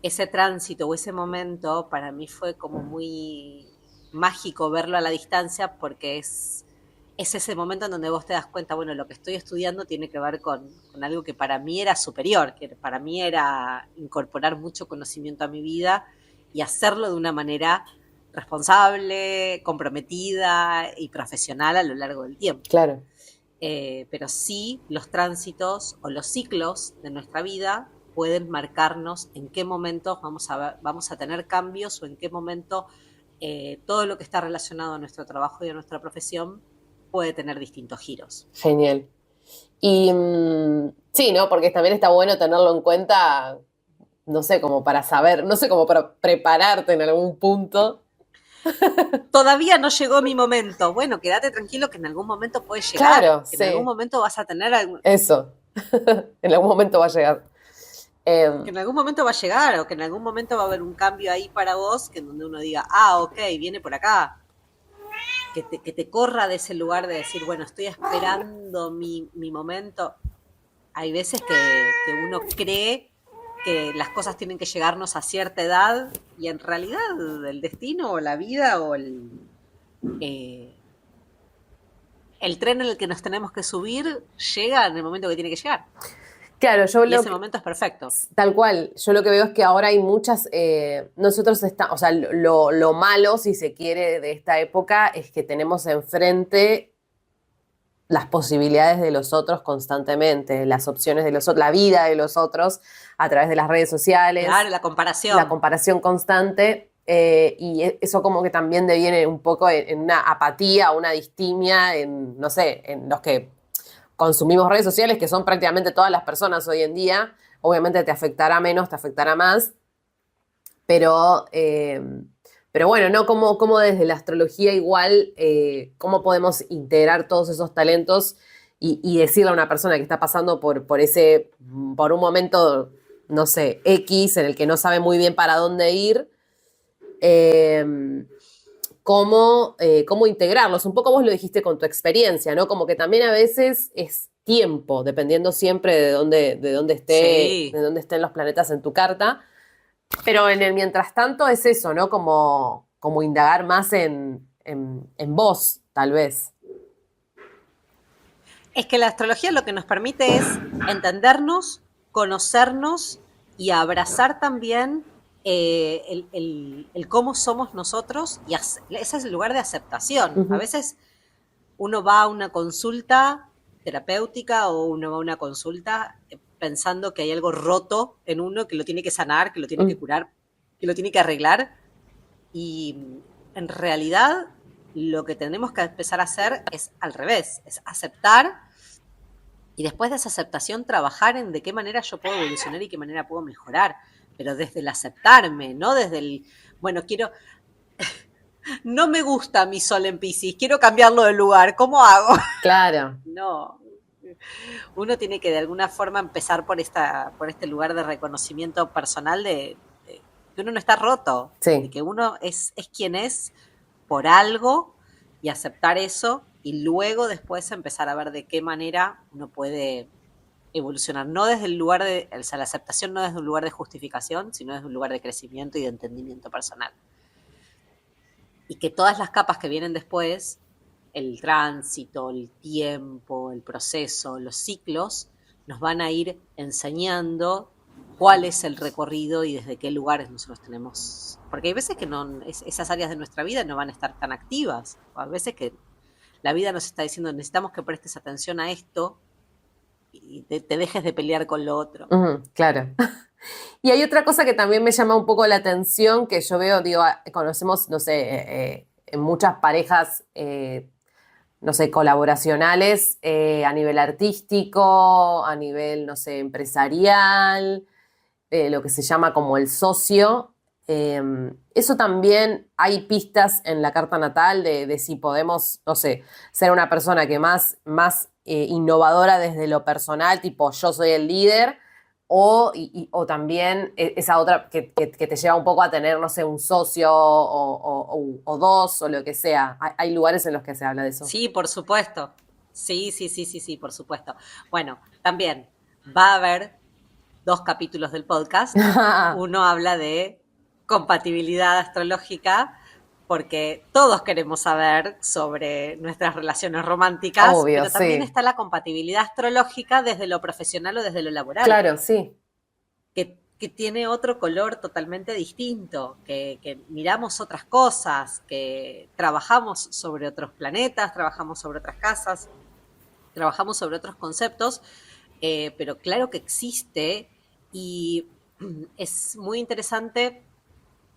ese tránsito o ese momento para mí fue como muy mágico verlo a la distancia, porque es ese momento en donde vos te das cuenta, bueno, lo que estoy estudiando tiene que ver con algo que para mí era superior, que para mí era incorporar mucho conocimiento a mi vida y hacerlo de una manera responsable, comprometida y profesional a lo largo del tiempo. Claro. Pero sí, los tránsitos o los ciclos de nuestra vida pueden marcarnos en qué momentos vamos a tener cambios o en qué momento todo lo que está relacionado a nuestro trabajo y a nuestra profesión puede tener distintos giros. Genial. Y sí, ¿no? Porque también está bueno tenerlo en cuenta, no sé, como para saber, no sé, como para prepararte en algún punto. Todavía no llegó mi momento. Bueno, quédate tranquilo que en algún momento puede llegar. Claro, que sí. En algún momento vas a tener algún... Eso. En algún momento va a llegar. Que en algún momento va a llegar, o que en algún momento va a haber un cambio ahí para vos, que en donde uno diga, ok, viene por acá. Que te corra de ese lugar de decir, bueno, estoy esperando mi momento. Hay veces que uno cree que las cosas tienen que llegarnos a cierta edad y en realidad el destino o la vida o el tren en el que nos tenemos que subir llega en el momento que tiene que llegar. Claro, y ese momento es perfecto. Tal cual. Yo lo que veo es que ahora hay muchas... nosotros o sea, lo malo, si se quiere, de esta época es que tenemos enfrente las posibilidades de los otros constantemente, las opciones de los otros, la vida de los otros a través de las redes sociales. Claro, la comparación. La comparación constante. Y eso como que también deviene un poco en una apatía, una distimia en, no sé, en los que consumimos redes sociales, que son prácticamente todas las personas hoy en día. Obviamente te afectará menos, te afectará más. Pero bueno, ¿no? Como desde la astrología igual, cómo podemos integrar todos esos talentos y decirle a una persona que está pasando por un momento, no sé, X, en el que no sabe muy bien para dónde ir, cómo integrarlos. Un poco vos lo dijiste con tu experiencia, ¿no? Como que también a veces es tiempo, dependiendo siempre de dónde estén los planetas en tu carta. Pero en el mientras tanto es eso, ¿no? Como indagar más en vos, tal vez. Es que la astrología lo que nos permite es entendernos conocernos y abrazar también el cómo somos nosotros, y ese es el lugar de aceptación. A veces uno va a una consulta terapéutica o uno va a una consulta pensando que hay algo roto en uno, que lo tiene que sanar, que lo tiene que curar, que lo tiene que arreglar, y en realidad lo que tenemos que empezar a hacer es al revés, es aceptar, y después de esa aceptación trabajar en de qué manera yo puedo evolucionar y qué manera puedo mejorar, pero desde el aceptarme, no desde el, bueno, no me gusta mi sol en Piscis, quiero cambiarlo de lugar, ¿cómo hago? Claro. No, uno tiene que de alguna forma empezar por este lugar de reconocimiento personal de que uno no está roto, sí. de que uno es quien es por algo, y aceptar eso, y luego después empezar a ver de qué manera uno puede evolucionar, no desde el lugar de, o sea, la aceptación no desde un lugar de justificación, sino desde un lugar de crecimiento y de entendimiento personal. Y que todas las capas que vienen después, el tránsito, el tiempo, el proceso, los ciclos, nos van a ir enseñando cuál es el recorrido y desde qué lugares nosotros tenemos. Porque hay veces que esas áreas de nuestra vida no van a estar tan activas. O a veces que la vida nos está diciendo, necesitamos que prestes atención a esto y te dejes de pelear con lo otro. Claro. Y hay otra cosa que también me llama un poco la atención, que yo veo, digo, conocemos, no sé, en muchas parejas, no sé, colaboracionales, a nivel artístico, a nivel, no sé, empresarial, lo que se llama como el socio. Eso también hay pistas en la carta natal de si podemos, no sé, ser una persona que más innovadora desde lo personal, tipo yo soy el líder, o también esa otra que te lleva un poco a tener, no sé, un socio o dos o lo que sea. Hay lugares en los que se habla de eso. Sí, por supuesto. Sí, por supuesto. Bueno, también va a haber 2 capítulos del podcast. Uno habla de compatibilidad astrológica, porque todos queremos saber sobre nuestras relaciones románticas, obvio, pero también sí. está la compatibilidad astrológica desde lo profesional o desde lo laboral. Claro, sí. Que tiene otro color totalmente distinto, que miramos otras cosas, que trabajamos sobre otros planetas, trabajamos sobre otras casas, trabajamos sobre otros conceptos, pero claro que existe, y es muy interesante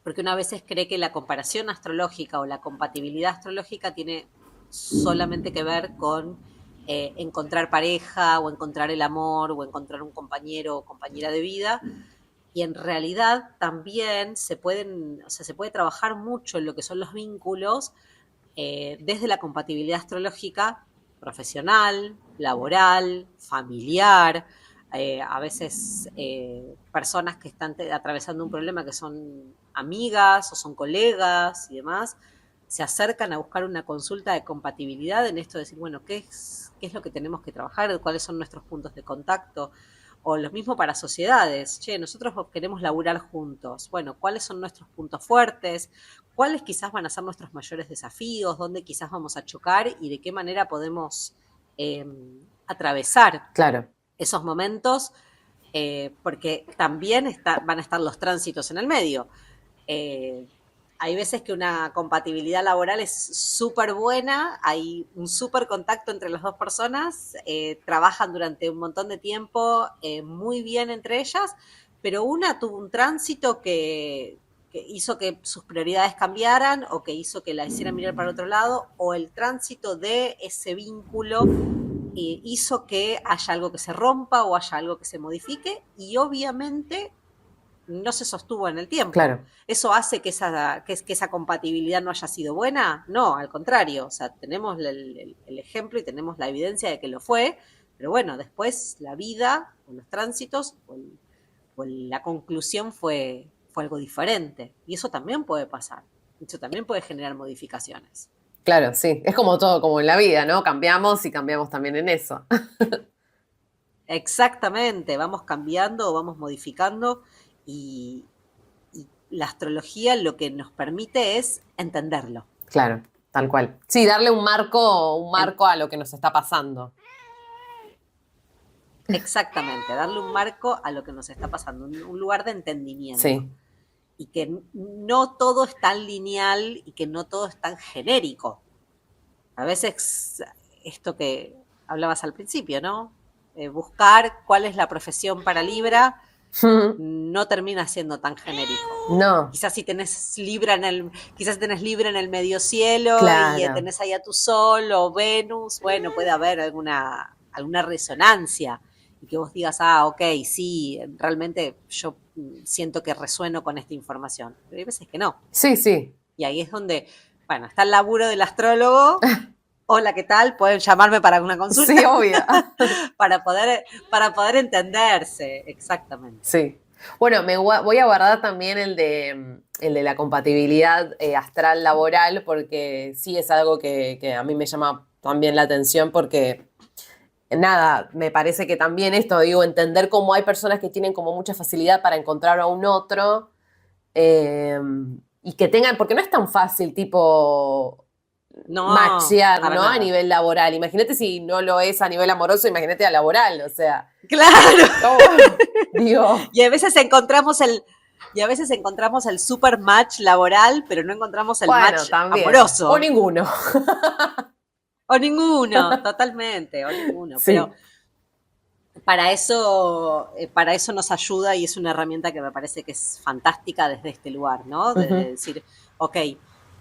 porque uno a veces cree que la comparación astrológica o la compatibilidad astrológica tiene solamente que ver con encontrar pareja o encontrar el amor o encontrar un compañero o compañera de vida, y en realidad también se puede trabajar mucho en lo que son los vínculos desde la compatibilidad astrológica profesional, laboral, familiar. A veces personas que están atravesando un problema, que son amigas o son colegas y demás, se acercan a buscar una consulta de compatibilidad en esto de decir, bueno, ¿qué es lo que tenemos que trabajar? ¿Cuáles son nuestros puntos de contacto? O lo mismo para sociedades. Che, nosotros queremos laburar juntos. Bueno, ¿cuáles son nuestros puntos fuertes? ¿Cuáles quizás van a ser nuestros mayores desafíos? ¿Dónde quizás vamos a chocar? ¿Y de qué manera podemos atravesar esos momentos? Porque también van a estar los tránsitos en el medio. Hay veces que una compatibilidad laboral es súper buena, hay un súper contacto entre las dos personas, trabajan durante un montón de tiempo muy bien entre ellas, pero una tuvo un tránsito que hizo que sus prioridades cambiaran, o que hizo que la hicieran mirar para otro lado, o el tránsito de ese vínculo hizo que haya algo que se rompa o haya algo que se modifique, y obviamente no se sostuvo en el tiempo. Claro. ¿Eso hace que esa compatibilidad no haya sido buena? No, al contrario. O sea, tenemos el ejemplo y tenemos la evidencia de que lo fue, pero bueno, después la vida, o los tránsitos, o la conclusión fue algo diferente. Y eso también puede pasar. Eso también puede generar modificaciones. Claro, sí. Es como todo, como en la vida, ¿no? Cambiamos y cambiamos también en eso. Exactamente. Vamos cambiando o vamos modificando. Y la astrología lo que nos permite es entenderlo. Claro, tal cual. Sí, darle un marco a lo que nos está pasando. Exactamente, darle un marco a lo que nos está pasando, un lugar de entendimiento. Sí. Y que no todo es tan lineal y que no todo es tan genérico. A veces esto que hablabas al principio, ¿no? Buscar cuál es la profesión para Libra no termina siendo tan genérico. No. Quizás si tenés Libra tenés Libra en el medio cielo, Claro. y tenés ahí a tu Sol o Venus, bueno, puede haber alguna resonancia y que vos digas, ok, sí, realmente yo siento que resueno con esta información. Pero hay veces que no. Sí, sí. Y ahí es donde, bueno, está el laburo del astrólogo. Hola, ¿qué tal? Pueden llamarme para una consulta. Sí, obvio. para poder entenderse, exactamente. Sí. Bueno, voy a guardar también el de la compatibilidad astral laboral, porque sí es algo que a mí me llama también la atención, porque nada, me parece que también esto, digo, entender cómo hay personas que tienen como mucha facilidad para encontrar a un otro, y que tengan, porque no es tan fácil, tipo, matchear, ¿no? Nada. A nivel laboral. Imagínate si no lo es a nivel amoroso, imagínate a laboral, o sea. Claro. ¿Cómo? Digo. Y a veces encontramos el super match laboral, pero no encontramos el match también. amoroso. O ninguno. O ninguno, totalmente, o ninguno. Sí. Pero para eso nos ayuda y es una herramienta que me parece que es fantástica desde este lugar, ¿no? De decir, ok,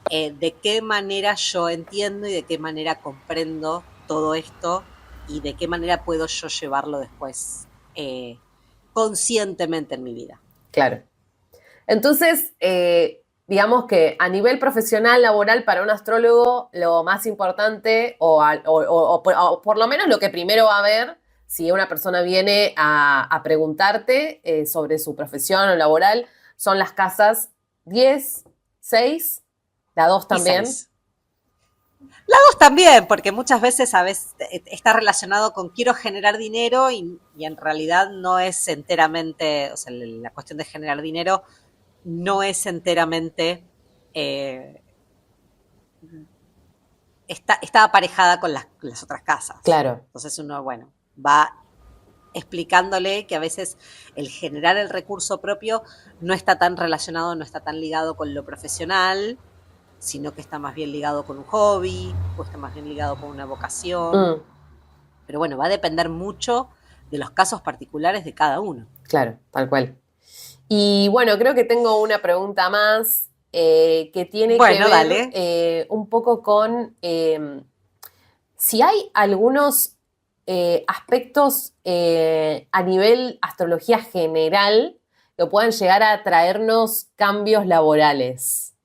de qué manera yo entiendo y de qué manera comprendo todo esto y de qué manera puedo yo llevarlo después conscientemente en mi vida. Claro. Entonces, digamos que a nivel profesional, laboral, para un astrólogo, lo más importante, o por lo menos lo que primero va a ver, si una persona viene a preguntarte sobre su profesión o laboral, son las casas 10, 6, la 2 también. La 2 también, porque muchas veces está relacionado con quiero generar dinero y en realidad no es enteramente, o sea, la cuestión de generar dinero no es enteramente, está aparejada con las otras casas. Claro. Entonces uno, bueno, va explicándole que a veces el generar el recurso propio no está tan relacionado, no está tan ligado con lo profesional, sino que está más bien ligado con un hobby, o está más bien ligado con una vocación. Pero bueno, va a depender mucho de los casos particulares de cada uno. Claro, tal cual. Y bueno, creo que tengo una pregunta más que tiene que ver un poco con si hay algunos aspectos a nivel astrología general que puedan llegar a traernos cambios laborales.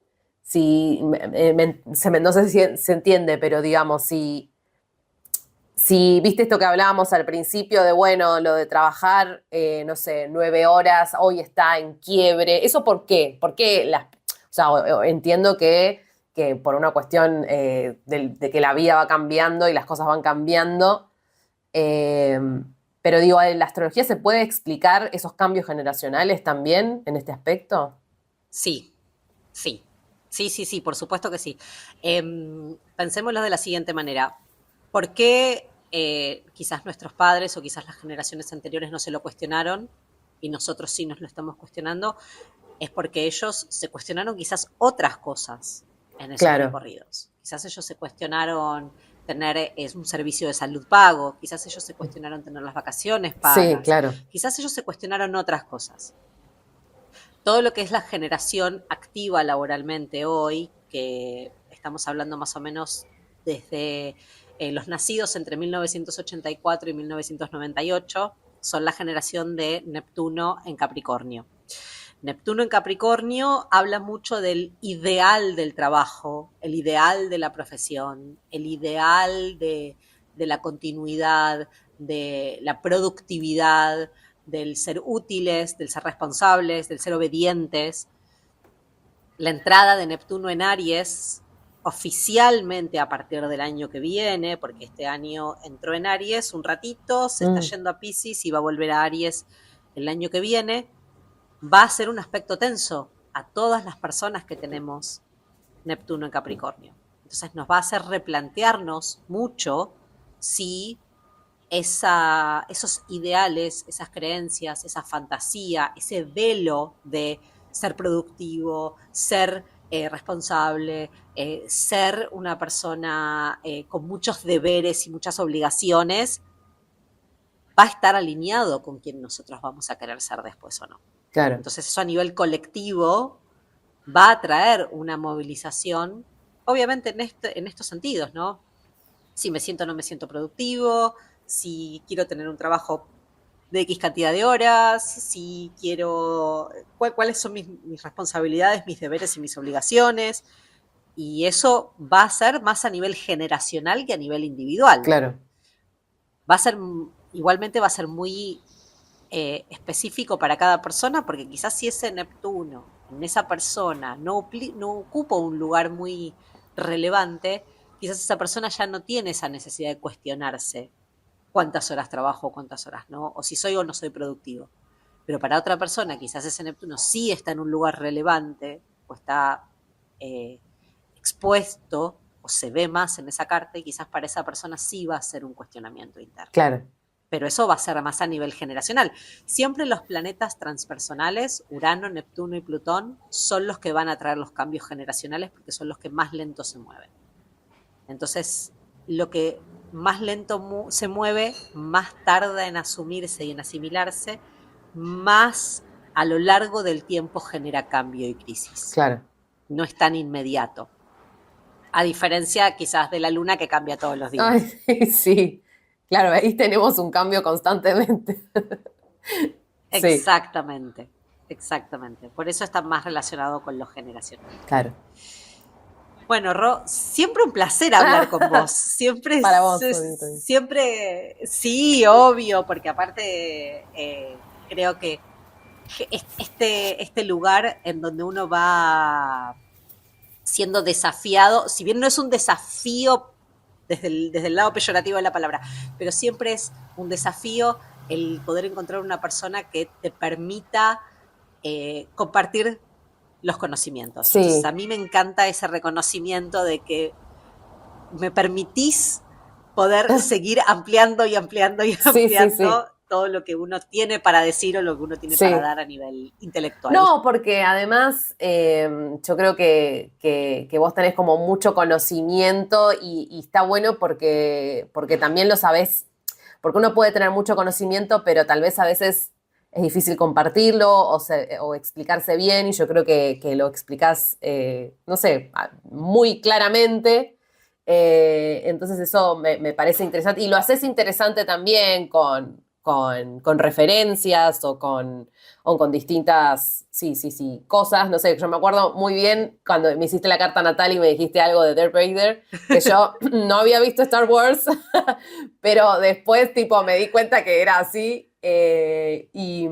Si, no sé si se entiende, pero digamos, si viste esto que hablábamos al principio de, bueno, lo de trabajar, no sé, 9 horas, hoy está en quiebre, ¿eso por qué? ¿Por qué o sea, entiendo que por una cuestión de que la vida va cambiando y las cosas van cambiando, pero digo, ¿en la astrología se puede explicar esos cambios generacionales también en este aspecto? Sí, por supuesto que sí. Pensémoslo de la siguiente manera. ¿Por qué quizás nuestros padres o quizás las generaciones anteriores no se lo cuestionaron y nosotros sí nos lo estamos cuestionando? Es porque ellos se cuestionaron quizás otras cosas en esos recorridos. Quizás ellos se cuestionaron tener un servicio de salud pago, quizás ellos se cuestionaron tener las vacaciones pagas. Sí, claro. Quizás ellos se cuestionaron otras cosas. Todo lo que es la generación activa laboralmente hoy, que estamos hablando más o menos desde los nacidos entre 1984 y 1998, son la generación de Neptuno en Capricornio. Neptuno en Capricornio habla mucho del ideal del trabajo, el ideal de la profesión, el ideal de la continuidad, de la productividad, del ser útiles, del ser responsables, del ser obedientes. La entrada de Neptuno en Aries, oficialmente a partir del año que viene, porque este año entró en Aries un ratito, se está yendo a Piscis y va a volver a Aries el año que viene, va a ser un aspecto tenso a todas las personas que tenemos Neptuno en Capricornio. Entonces nos va a hacer replantearnos mucho si esos ideales, esas creencias, esa fantasía, ese velo de ser productivo, ser responsable, ser una persona con muchos deberes y muchas obligaciones, va a estar alineado con quien nosotros vamos a querer ser después o no. Claro. Entonces eso a nivel colectivo va a traer una movilización, obviamente en estos sentidos, ¿no? Si me siento o no me siento productivo, si quiero tener un trabajo de X cantidad de horas, si quiero, cuáles son mis responsabilidades, mis deberes y mis obligaciones. Y eso va a ser más a nivel generacional que a nivel individual. Claro. Igualmente va a ser muy específico para cada persona, porque quizás si ese Neptuno en esa persona no ocupa un lugar muy relevante, quizás esa persona ya no tiene esa necesidad de cuestionarse cuántas horas trabajo, cuántas horas no, o si soy o no soy productivo. Pero para otra persona, quizás ese Neptuno sí está en un lugar relevante, o está expuesto, o se ve más en esa carta, y quizás para esa persona sí va a ser un cuestionamiento interno. Claro. Pero eso va a ser más a nivel generacional. Siempre los planetas transpersonales, Urano, Neptuno y Plutón, son los que van a traer los cambios generacionales, porque son los que más lento se mueven. Entonces, lo que más lento se mueve, más tarda en asumirse y en asimilarse, más a lo largo del tiempo genera cambio y crisis. Claro. No es tan inmediato. A diferencia quizás de la luna, que cambia todos los días. Ay, sí. Claro, ahí tenemos un cambio constantemente. Exactamente, exactamente. Por eso está más relacionado con lo generacional. Claro. Bueno, Ro, siempre un placer hablar con vos. Siempre para vos, siempre, sí, obvio, porque aparte creo que este lugar en donde uno va siendo desafiado, si bien no es un desafío desde el lado peyorativo de la palabra, pero siempre es un desafío el poder encontrar una persona que te permita compartir los conocimientos. Sí. Entonces, a mí me encanta ese reconocimiento de que me permitís poder seguir ampliando y ampliando y ampliando todo lo que uno tiene para decir o lo que uno tiene para dar a nivel intelectual. No, porque además yo creo que vos tenés como mucho conocimiento y está bueno porque también lo sabés, porque uno puede tener mucho conocimiento, pero tal vez a veces es difícil compartirlo o explicarse bien, y yo creo que lo explicás, no sé, muy claramente. Entonces eso me parece interesante, y lo haces interesante también con referencias o con distintas cosas. No sé, yo me acuerdo muy bien cuando me hiciste la carta natal y me dijiste algo de Darth Vader, que yo no había visto Star Wars, pero después tipo me di cuenta que era así. Y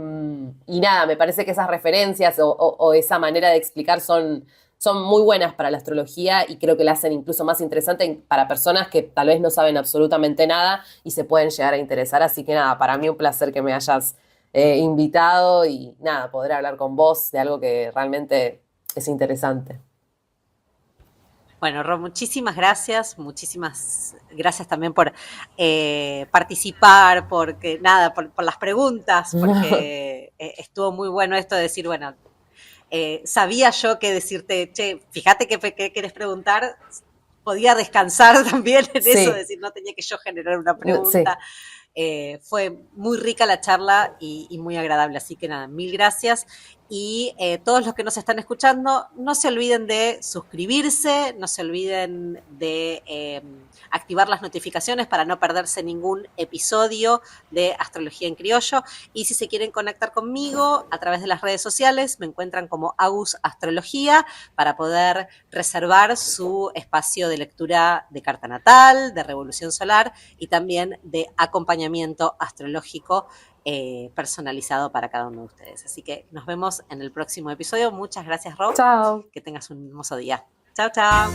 nada, me parece que esas referencias o esa manera de explicar son muy buenas para la astrología, y creo que la hacen incluso más interesante para personas que tal vez no saben absolutamente nada y se pueden llegar a interesar. Así que nada, para mí un placer que me hayas invitado, y nada, poder hablar con vos de algo que realmente es interesante. Bueno, Ro, muchísimas gracias también por participar, por las preguntas, porque estuvo muy bueno esto de decir, bueno, sabía yo que decirte, che, fíjate qué querés preguntar, podía descansar también en eso, de decir, no tenía que yo generar una pregunta. Fue muy rica la charla y muy agradable, así que nada, mil gracias. Y todos los que nos están escuchando, no se olviden de suscribirse, no se olviden de activar las notificaciones para no perderse ningún episodio de Astrología en Criollo. Y si se quieren conectar conmigo a través de las redes sociales, me encuentran como Agus Astrología, para poder reservar su espacio de lectura de carta natal, de revolución solar y también de acompañamiento astrológico personalizado para cada uno de ustedes. Así que nos vemos en el próximo episodio. Muchas gracias, Rob. Chao. Que tengas un hermoso día. Chao, chao.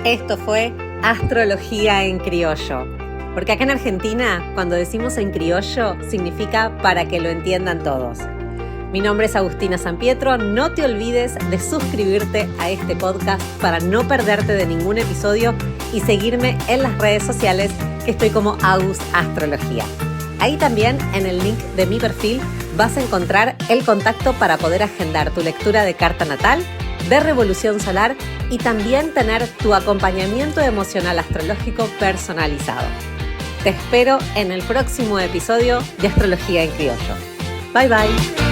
Esto fue Astrología en Criollo. Porque acá en Argentina, cuando decimos en criollo, significa para que lo entiendan todos. Mi nombre es Agustina Sampietro. No te olvides de suscribirte a este podcast para no perderte de ningún episodio y seguirme en las redes sociales que estoy como Agus Astrología. Ahí también, en el link de mi perfil, vas a encontrar el contacto para poder agendar tu lectura de carta natal, de revolución solar y también tener tu acompañamiento emocional astrológico personalizado. Te espero en el próximo episodio de Astrología en Criollo. Bye bye.